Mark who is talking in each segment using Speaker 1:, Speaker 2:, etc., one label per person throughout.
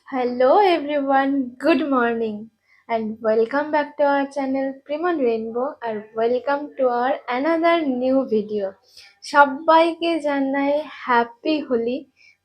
Speaker 1: Hello everyone, good morning and welcome back to our channel Primon Rainbow and welcome to our another new video. সবাইকে জানাই happy Holi.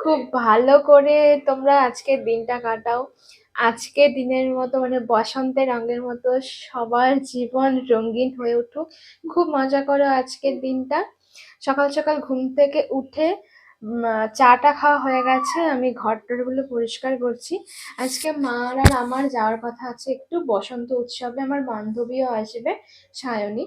Speaker 1: খুব ভালো করে তোমরা আজকের দিনটা কাটাও। আজকের দিনের মতো মানে বসন্তের রঙের মতো সবার জীবন রঙিন হয়ে উঠুক। খুব মজা করো আজকের দিনটা। সকাল সকাল ঘুম থেকে উঠে চাটা খাওয়া হয়ে গেছে, আমি ঘরটরগুলো পরিষ্কার করছি। আজকে মার আর আমার যাওয়ার কথা আছে একটু বসন্ত উৎসবে, আমার বান্ধবীও আসবে সায়নী।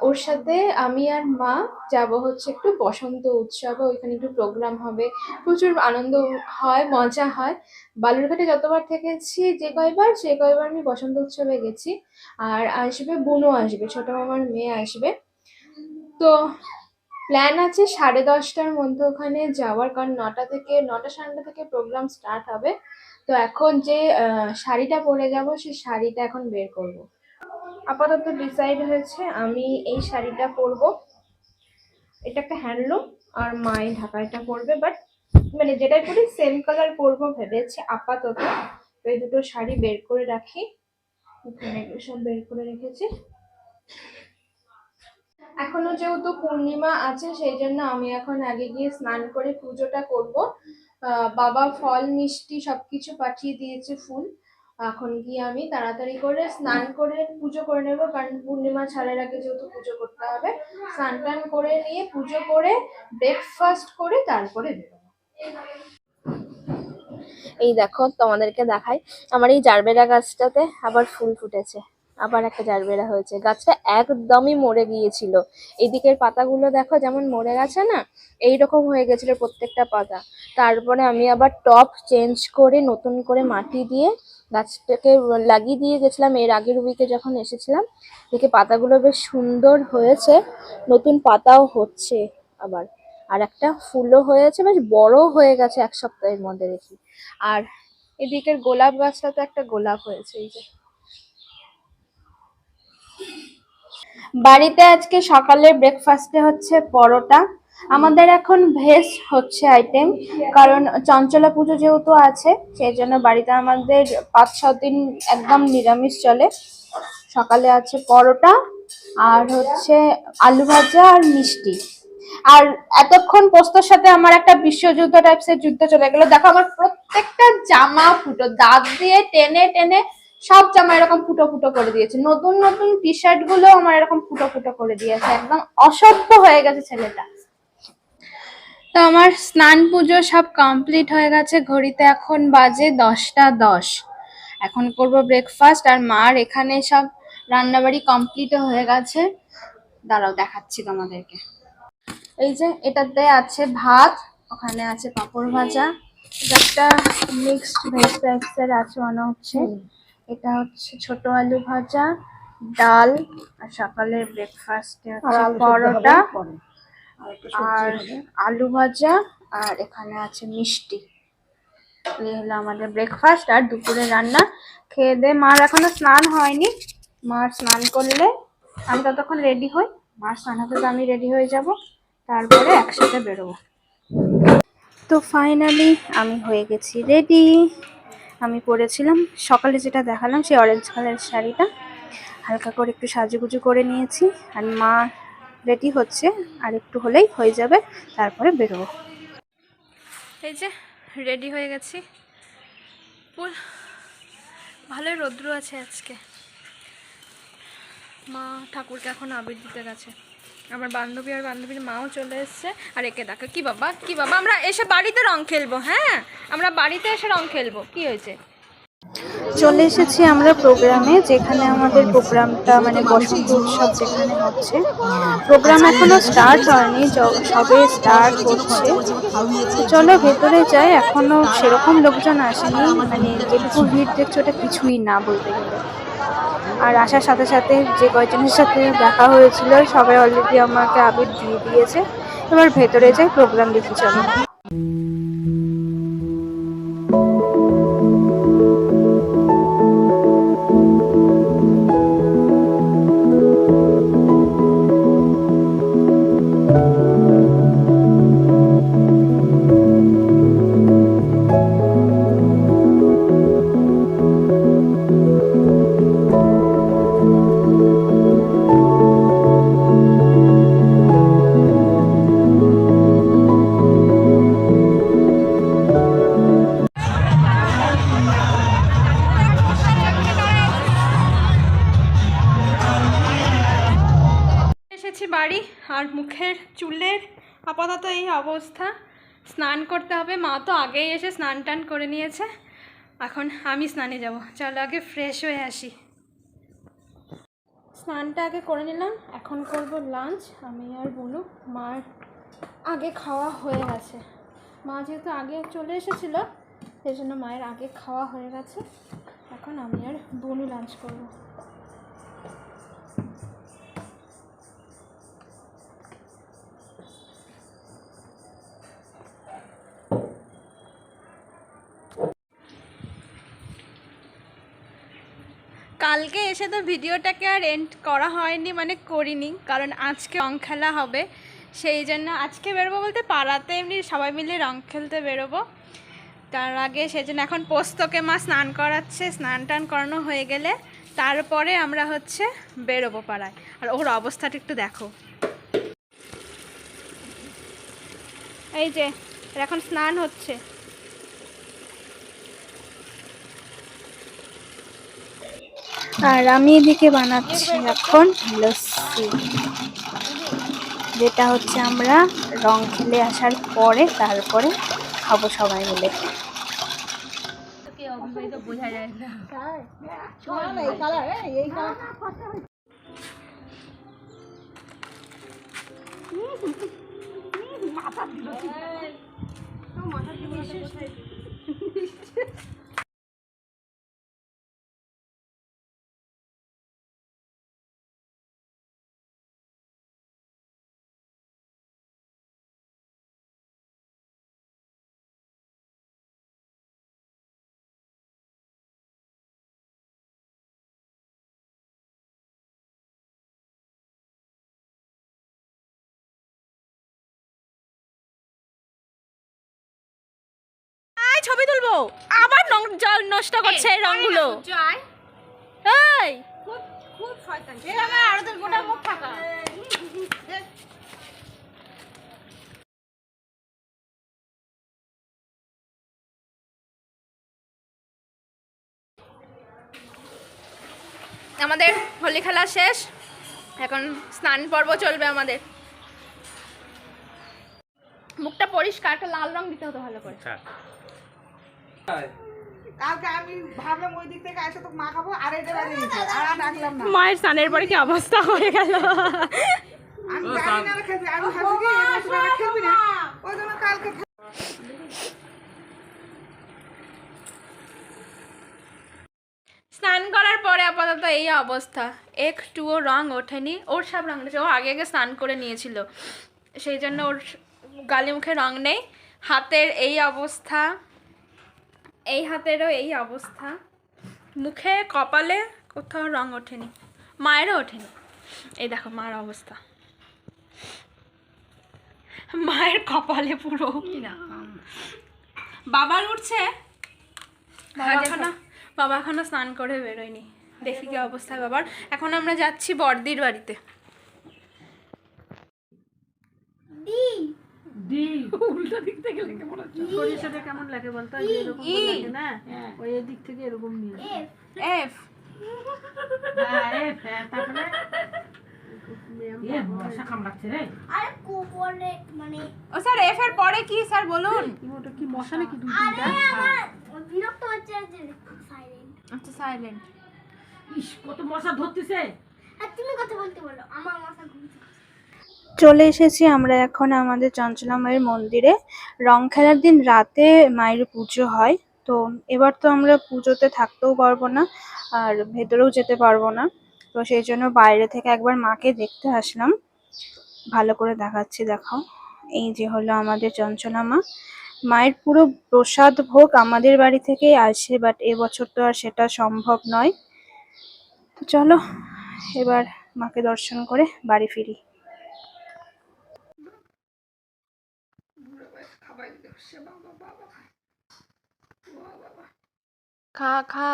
Speaker 1: ওর সাথে আমি আর মা যাব হচ্ছে একটু বসন্ত উৎসবে, ওইখানে একটু প্রোগ্রাম হবে, প্রচুর আনন্দ হয়, মজা হয়। বালুরঘাটে যতবার থেকেছি যে কয়বার সে কয়বার আমি বসন্ত উৎসবে গেছি। আর আসবে বুনু, আসবে ছোট মামার মেয়ে আসবে। তো প্ল্যান আছে 10:30টার মধ্যে ওখানে যাওয়ার, কারণ 9টা সাড়ে 9টা থেকে প্রোগ্রাম স্টার্ট হবে। তো এখন যে শাড়িটা পরে যাব সেই শাড়িটা এখন বের করব। আপাতত ডিসাইড হয়েছে আমি এই শাড়িটা পরবো। এটা একটা হ্যান্ডলুম, আর মায়ের ঢাকাইটা পরবে, বাট মানে যেটাই পরি সেম কালার পরবো ভেবেছি আপাতত। তো এই দুটো শাড়ি বের করে রাখি, এখানে সব বের করে রেখেছি। এখনো যেহেতু পূর্ণিমা আছে সেই জন্য আমি এখন আগে গিয়ে স্নান করে পুজোটা করব। বাবা ফল মিষ্টি সবকিছু পাঠিয়ে দিয়েছে, ফুল। এখন গিয়ে আমি তাড়াতাড়ি করে স্নান করে পুজো করে নেবো, কারণ পূর্ণিমা ছাড়ার আগে যেহেতু পুজো করতে হবে। স্নান টান করে নিয়ে পুজো করে ব্রেকফাস্ট করে তারপরে বেরোবো। এই দেখো তোমাদেরকে দেখাই, আমার এই জারবেরা গাছটাতে আবার ফুল ফুটেছে, আবার একটা জারবেরা হয়েছে। গাছটা একদমই মরে গিয়েছিল, এদিকের পাতাগুলো দেখো যেমন মরে গেছে না, এইরকম হয়ে গেছিল প্রত্যেকটা পাতা। তারপরে আমি আবার টপ চেঞ্জ করে নতুন করে মাটি দিয়ে গাছটাকে লাগিয়ে দিয়ে গেছিলাম এর আগের উইকে যখন এসেছিলাম। দেখে পাতাগুলো বেশ সুন্দর হয়েছে, নতুন পাতাও হচ্ছে আবার, আর একটা ফুলও হয়েছে, বেশ বড় হয়ে গেছে 1 সপ্তাহের মধ্যে দেখি। আর এদিকের গোলাপ গাছটাতে একটা গোলাপ হয়েছে, এই যে। বাড়িতে আজকে সকালে ব্রেকফাস্টে হচ্ছে পরোটা। আমাদের এখন ভেজ হচ্ছে আইটেম, কারণ চঞ্চলা পুজো যেহেতু আছে সেই জন্য বাড়িতে আমাদের 5-6 দিন একদম নিরামিষ চলে। সকালে আছে পরোটা আর হচ্ছে আলু ভাজা আর মিষ্টি। আর এতক্ষণ পোস্তর সাথে আমার একটা বিশ্বযুদ্ধ টাইপসের যুদ্ধ চলে গেল। দেখো আমার প্রত্যেকটা জামা ফুটো, দাঁত দিয়ে টেনে টেনে সব জামা এরকম ফুটো ফুটো করে দিয়েছে। নতুন নতুন টি শার্ট গুলো আমার এরকম ফুটো ফুটো করে দিয়েছে, একদম অসভ্য হয়ে গেছে ছেলেটা। তো আমার স্নান পুজো সব কমপ্লিট হয়ে গেছে, ঘড়িতে এখন বাজে 10টা 10। এখন করব ব্রেকফাস্ট, আর মার এখানে সব রান্নাবাড়ি কমপ্লিট হয়ে গেছে। দাঁড়াও দেখাচ্ছি তোমাদেরকে। এই যে এটাতে আছে ভাত, ওখানে আছে পাঁপড় ভাজা, এটা একটা মিক্সড ভেজ টাইপসের আছে মনে হচ্ছে। এটা হচ্ছে ছোট আলু ভাজা, ডাল, আর সকালের ব্রেকফাস্টে হচ্ছে পরোটা আর আলু ভাজা, আর এখানে আছে মিষ্টি। এই হলো আমাদের ব্রেকফাস্ট আর দুপুরে রান্না। খেয়ে দে, মার এখনো স্নান হয়নি, মার স্নান করলে আমি ততক্ষণ রেডি হই। মার স্নান হতে তো আমি রেডি হয়ে যাব, তারপরে একসাথে বেরোবো। তো ফাইনালি আমি হয়ে গেছি রেডি। আমি পরেছিলাম সকালে যেটা দেখালাম সেই অরেঞ্জ কালারের শাড়িটা, হালকা করে একটু সাজুগুজু করে নিয়েছি। আর মা রেডি হচ্ছে, আর একটু হলেই হয়ে যাবে, তারপরে বেরোবো। এই যে রেডি হয়ে গেছি, ভালোই রৌদ্র আছে আজকে। মা ঠাকুরকে এখন আবির দিতে গেছে, আমার বান্ধবী আর বান্ধবীর মাও চলে এসছে। আর একে দেখো, কি বাবা কি বাবা, আমরা এসে বাড়িতে রং খেলবো। হ্যাঁ, আমরা বাড়িতে এসে রং খেলবো, কি হয়েছে। চলে এসেছি আমরা প্রোগ্রামে, যেখানে আমাদের প্রোগ্রামটা মানে বসন্ত উৎসব যেখানে হচ্ছে। প্রোগ্রাম এখনো স্টার্ট হয়নি, সবে স্টার্ট হচ্ছে। চলো ভেতরে যাই, এখনো সেরকম লোকজন আসেনি, মানে যেটুকু ভিড় দেখছো ওটা কিছুই না বলতে গেলে। আর আসার সাথে সাথে যে কয়েকজনের সাথে দেখা হয়েছিল সবাই অলরেডি আমাকে আবির দিয়ে দিয়েছে। এবার ভেতরে যাই, প্রোগ্রাম দেখি চলো। আর মুখের চুলের আপাতত এই অবস্থা। স্নান করতে হবে, মা তো আগেই এসে স্নান টান করে নিয়েছে, এখন আমি স্নানে যাব। চলো আগে ফ্রেশ হয়ে আসি। স্নানটা আগে করে নিলাম, এখন করব লাঞ্চ। আমি আর বুনু, মার আগে খাওয়া হয়ে গেছে। মা যেহেতু আগে চলে এসেছিল সেই জন্য মায়ের আগে খাওয়া হয়ে গেছে। এখন আমি আর বুনু লাঞ্চ করব। কালকে এসে তো ভিডিওটাকে আর এন্ড করা হয়নি, মানে করিনি, কারণ আজকে রং খেলা হবে। সেই জন্য আজকে বেরোবো বলতে পাড়াতে এমনি সবাই মিলে রং খেলতে বেরোবো। তার আগে সেই জন্য এখন পোস্তকে মা স্নান করাচ্ছে, স্নান টান করানো হয়ে গেলে তারপরে আমরা হচ্ছে বেরোবো পাড়ায়। আর ওর অবস্থাটা একটু দেখো, এই যে এখন স্নান হচ্ছে। আর আমি এদিকে বানাচ্ছি এখন লস্যি, যেটা হচ্ছে আমরা রং খেলে আসার পরে তারপরে খাবো সবাই মিলে। বোঝা যায় না। ছবি তুলবো, আবার জল নষ্ট করছে এই রংগুলো। এই খুব শয়তান, আর ওদের গোটা মুখ ফাঁকা। আমাদের হোলি খেলা শেষ, এখন স্নান পর্ব চলবে আমাদের। মুখটা পরিষ্কার, একটা লাল রং দিতে হতো ভালো করে।
Speaker 2: কালকে আমি ভাবলাম ওই দিক থেকে এসে তো মা খাবো, আর এটা বাড়ি আর ডাকলাম না।
Speaker 1: মায়ের স্নানের পরে কি অবস্থা হয়ে গেল।
Speaker 2: আমি জানি না খেতে, আমি ভাবছি কি এই মাছটা খেলবি না, ওই জন্য কালকে
Speaker 1: স্নান করার পরে আপাতত এই অবস্থা, একটুও রং ওঠেনি। ওর সব রং উঠেছে, ও আগে আগে স্নান করে নিয়েছিল, সেই জন্য ওর গালে মুখে রং নেই। হাতের এই অবস্থা, এই হাতেরও এই অবস্থা, মুখে কপালে কোথাও রং ওঠেনি, মায়েরও ওঠেনি। এই দেখো মার অবস্থা, মায়ের কপালে পুরো। বাবার উঠছে, বাবা এখনো স্নান করে বেরোয়নি, দেখি কি অবস্থা বাবার। এখন আমরা যাচ্ছি বড়দির বাড়িতে।
Speaker 2: উল্টো দিক থেকে লেগে পড়াচ্ছে। সরিষাটা কেমন লাগে বলতো, এরকম লাগে না, ওই দিক থেকে এরকম নিয়ে
Speaker 1: এফ।
Speaker 2: হ্যাঁ এফ, তারপরে এ মশা কামড়াচ্ছে রে।
Speaker 3: আরে কোপরে মানে
Speaker 1: ও স্যার এফ এর পরে কি স্যার বলুন?
Speaker 2: ওটা কি মশা নাকি দুই
Speaker 3: আরে
Speaker 2: তিনটা?
Speaker 3: আমার বিরক্ত হচ্ছে যে সাইলেন্ট।
Speaker 1: আচ্ছা সাইলেন্ট।
Speaker 2: ইস কত মশা ধরতেছে।
Speaker 3: আর তুমি কথা বলতে বলো, আমার মাথা ঘুরছে।
Speaker 1: চলে এসেছি আমরা এখন আমাদের চঞ্চলা মায়ের মন্দিরে। রং খেলার দিন রাতে মায়ের পুজো হয়, তো এবার তো আমরা পুজোতে থাকতেও পারবো না আর ভেতরেও যেতে পারবো না, তো সেই জন্য বাইরে থেকে একবার মাকে দেখতে আসলাম। ভালো করে দেখাচ্ছি, দেখাও। এই যে হলো আমাদের চঞ্চলা মা। মায়ের পুরো প্রসাদ ভোগ আমাদের বাড়ি থেকেই আসে, বাট এবছর তো আর সেটা সম্ভব নয়। তো চলো এবার মাকে দর্শন করে বাড়ি ফিরি। খা খা।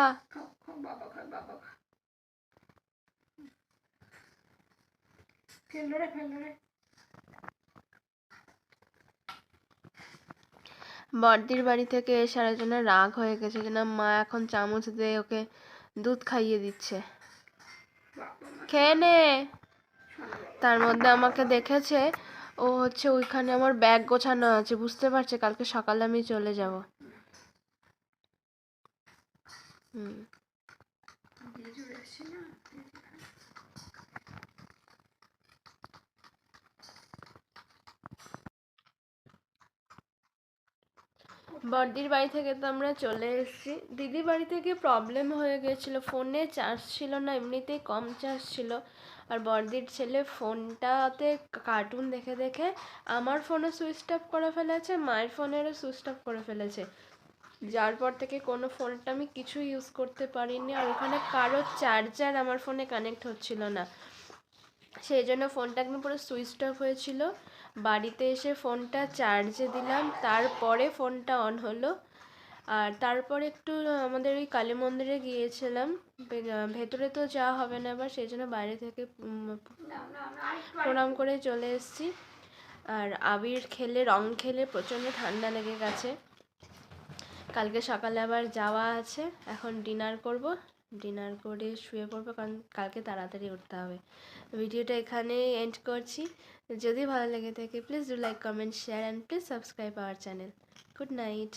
Speaker 1: বড়দির বাড়ি থেকে এসে আর জন্য রাগ হয়ে গেছে, যেন মা এখন চামচ দিয়ে ওকে দুধ খাইয়ে দিচ্ছে। খেয়ে নে। তার মধ্যে আমাকে দেখেছে, ও হচ্ছে ওইখানে আমার ব্যাগ গোছানো আছে, বুঝতে পারছে কালকে সকালে আমি চলে যাব। হুম। বড়দির বাড়ি থেকে তো আমরা চলে এসেছি। দিদির বাড়ি থেকে প্রবলেম হয়ে গেছিল, ফোনে চার্জ ছিল না, এমনিতেই কম চার্জ ছিল। আর বড়দির ছেলে ফোনটাতে কার্টুন দেখে দেখে আমার ফোনে সুইচ অফ করে ফেলেছে, মায়ের ফোনেরও সুইচ অফ করে ফেলেছে, যার পর থেকে কোনো ফোনটা আমি কিছু ইউজ করতে পারিনি। আর ওখানে কারো চার্জার আমার ফোনে কানেক্ট হচ্ছিল না, সেই জন্য ফোনটা একদম পুরো সুইচ অফ হয়েছিল। বাড়িতে এসে ফোনটা চার্জে দিলাম, তারপরে ফোনটা অন হলো। আর তারপরে একটু আমাদের ওই কালী মন্দিরে গিয়েছিলাম, ভেতরে তো যাওয়া হবে না আবার, সেই জন্য বাইরে থেকে প্রণাম করে চলে এসেছি। আর আবির খেলে, রং খেলে প্রচণ্ড ঠান্ডা লেগে গেছে। কালকে সকালে আবার যাওয়া আছে। এখন ডিনার করব, ডিনার করে শুয়ে পড়বো, কারণ কালকে তাড়াতাড়ি উঠতে হবে। ভিডিওটা এখানে এন্ড করছি। যদি ভালো লেগে থাকে please do like, comment, share and please subscribe our channel. Good night.